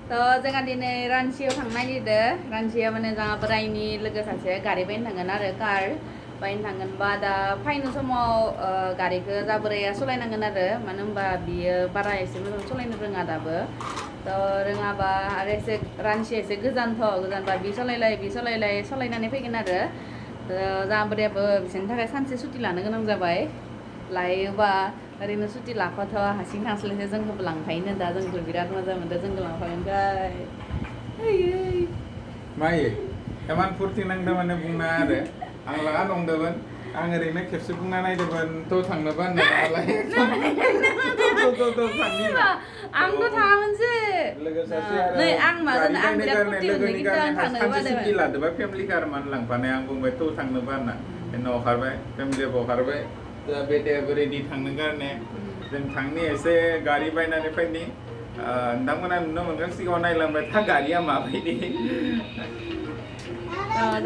जोंहा दिनै रान्चियाव थांनो नागिरदों रान्चिया माने जोंहा बोरायनि लोगो सासे गारि बायनो थांगोन आरो कार बायनो थांगोन बा दा फैनो समाव गारिखौ जा बोराया सालायनांगोन आरो मानो होनबा बियो बारा एसे मोजां सालायनो रोङा दाबो रोङाबा आरो एसे रान्चिया एसे गोजानबा बि सालायनानै फैगोन आरो जोंहा बोरायाबो बिसोरनि थाखाय सानसे सुटि लानो गोनां जाबाय लायोबा ओरैनो सुटि लाफाथ' हारसिं थांस्लायसो जोंखौबो लांफायोनो दा जोंखौ बिराद मोजां मोनदों जोंखौ लांफागोन मायो एमान फुरथि नांदों माने बुंना आरो आं लागा दंदोंमोन आं ओरैनो खेबसे बुंना नायदोंमोन थ' थांनोबा होननानै आंथ' थाङामोनसो लोगो सासे आरो नै आं माजों आं बिराद फुरथि मोनदों खिन्थु आं थांनो बादोंमोन सुटि लादोंबा फेमिलि कार मान लांफानाय आं बुंबाय थ' थांनोबा होनना उनाव ओंखारबाय फेमिलियाबो ओंखारबाय बेटायाबो रेडि थांनो गारने जों थांनि एसे गारि बायनानै फैनि नोंथांमोना नुनो मोनगोन सिगाङाव नायलांबाय था गारिया माबायदि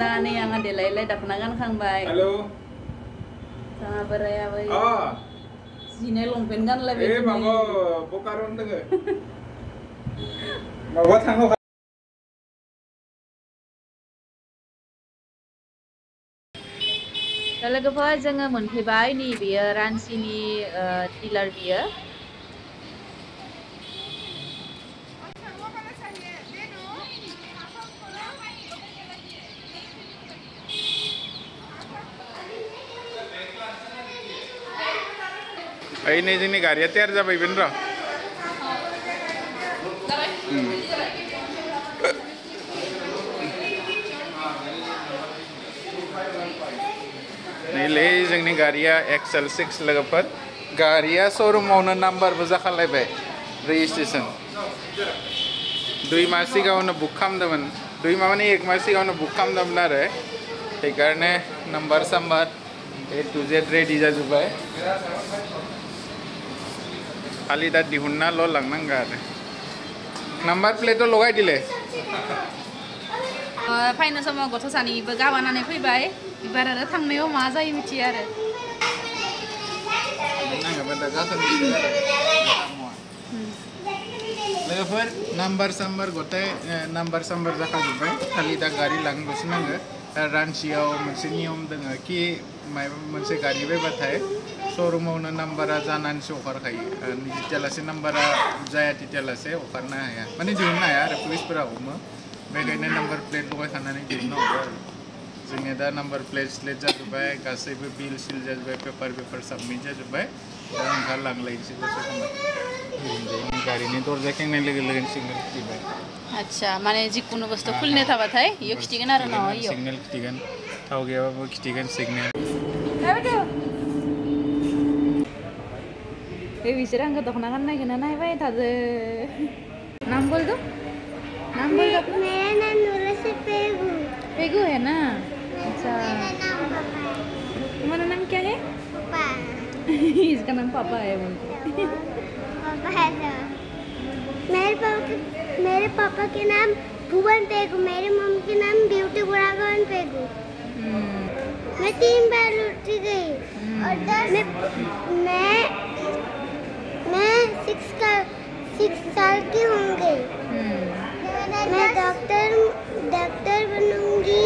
दा नै आंहा देलायलाय दख'ना गानखांबाय हेलौ जोंहा बोरायाबो जिनाय लंपेन्ट गानलायबाय माबा बकारावनो दोङो माबा थाङो दा लोगोफोर जोङो मोनफैबाय नै बेयो रान्चिनि डिलार बियो नै जोंनि गारिया तयार जाबायमोन र' नैलै जोंनि गारिया XL6 लोगोफोर गारिया श'रुमावनो नाम्बारबो जाखालायबाय रेजिस्ट्रेसन 2 मास सिगाङावनो बुक खालामदोंमोन 2 माने 1 मास सिगाङावनो बुक खालामदोंमोन आरो बेखारने नाम्बार साम्बार A to Z रेडि जाजोब्बाय खालि दा दिहुननाल' लांनांगौ आरो नाम्बार प्लेटआव लगाय दिले फैनो समाव गथ' सानैबो गाबानानै फैबाय एबार आरो थांनायाव मा जायो मिथिया आरो लोगोफोर नाम्बार साम्बार गथाय नाम्बार साम्बार जाखाजोब्बाय खालि दा गारि लांनोल'सो नांगौ रान्चियाव मोनसे नियम दङ कि माबा मोनसे गारि बायबाथाय श'रुमावनो नाम्बारा जानानैसो हगारखायो जेतियालासे नाम्बारा जाया तितियालासे हगारनो हाया माने दिहुननो हाया आरो पुलिसफोरा हमो बेखायनो नाम्बार प्लेट लगायखानानै दिहुननो हरो आरो जोंनिया दा नाम्बार प्लेट स्लेट जाजोब्बाय गासैबो बिल सिल जाजोब्बाय पेपार साबमिट जाजोब्बाय दा ओंखारलांलायनोसै दसे समाव गारिनि दरजा खेंनाय लोगो लोगोनो सिगनेल खिथिबाय आच्छा माने जिखुनु बुस्थु खुलिनो थाबाथाय इयो खिथिगोन आरो न इयो सिगनेल खिथिगोन थाव गैयाबाबो खिथिगोन सिगनेल बिसोर आंखौ दख'ना गाननायखौनो नायबाय थादो नाम बोल दो मेरा नाम नूरा से पेगू पेगू है ना अच्छा तुम्हारा नाम क्या है पापा इसका नाम पापा है पापा है तो मेरे पापा के नाम भुवन पेगू मेरे मम्मी के नाम ब्यूटी गुड़ागवन पेगू मैं 3 बार लुट गई और मैं 6 साल की होंगी मैं डॉक्टर बनूंगी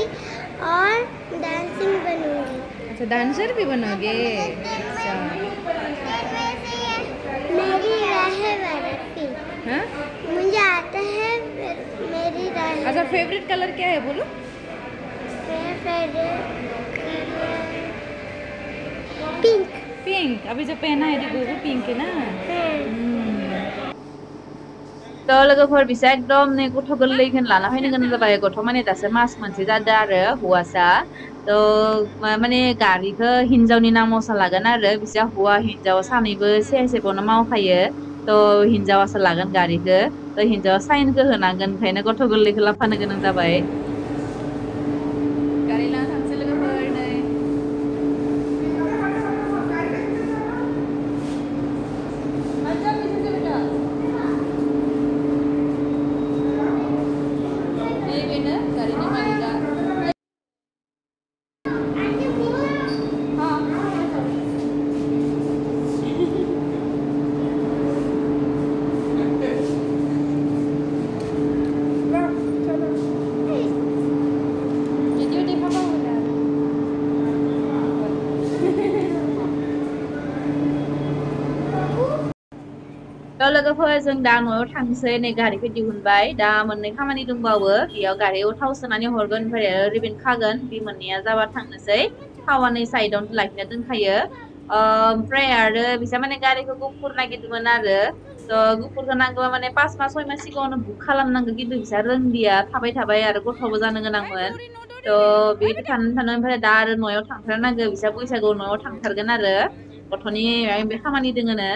और डांसिंग बनूंगी अच्छा डांसर भी बनोगे अच्छा मेरी राह है भारती हाँ मुझे आता है मेरी राह अच्छा फेवरेट कलर क्या है बोलो पिंक पिंक अभी जो पहना है देखो वो पिंक है ना तो लोगोफोर बिसा एकदम नै गथ' गोरलैखौ लाना फैनो गोनां जाबाय गथ' माने दासो मास मोनसे जादों आरो हौवासा तो माने गारिखौ हिनजावनि नामावसो लागोन आरो बिसा हौवा हिनजाव सानैबो सेबनो मावखायो तो हिनजावासो लागोन गारिखौ तो हिनजावा साइनखौ होनांगोन ओंखायनो गथ' गोरलैखौ लाफानो गोनां जाबाय गारि लाना थांसै लोगोफोर नै थ' लोगोफोर जों दा न'आव थांसै नै गारिखौ दिहुनबाय दा मोननै खामानि दंबावो बेयाव गारियाव थाव सोनानै हरगोन ओमफ्राय रिबन खागोन बे मोननैया जाबा थांनोसै थावा नै साइडआवनो लाखिना दोनखायो ओमफ्राय आरो बिसा माने गारिखौ गुफुर नागिरदोंमोन आरो थ' गुफुरखौ नांगौबा माने 5 मास 6 मास सिगाङावनो बुक खालामनांगौ खिन्थु बिसा रोंदिया थाबाय आरो गथ'बो जानो गोनांमोन थ' बेबायदि थानो ओमफ्राय दा आरो न'आव थांथारनांगौ बिसा बैसागुआव न'आव थांथारगोन आरो गथ'नि बे खामानि दोङोनो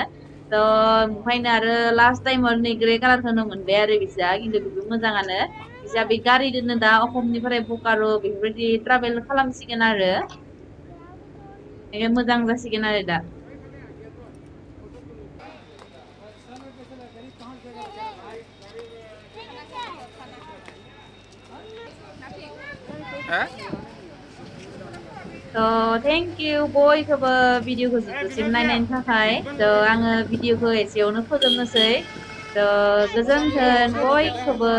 थ' ओमफ्रायनो आरो लास्ट टाइमाव नै ग्रे कालारखौनो मोनबाय आरो बिसा खिन्थु बेबो मोजाङानो बिसा बे गारिजोंनो दा अखमनिफ्राय बकार' बेफोरबायदि ट्राभेल खालामसिगोन आरो मोजां जासिगोन आरो दा थ' थेंक इउ बयखौबो भिडिअखौ जोबजासिम नायनायनि थाखाय थ' आङो भिडिअखौ एसेयावनो फोजोबनोसै थ' गोजोन्थों बयखौबो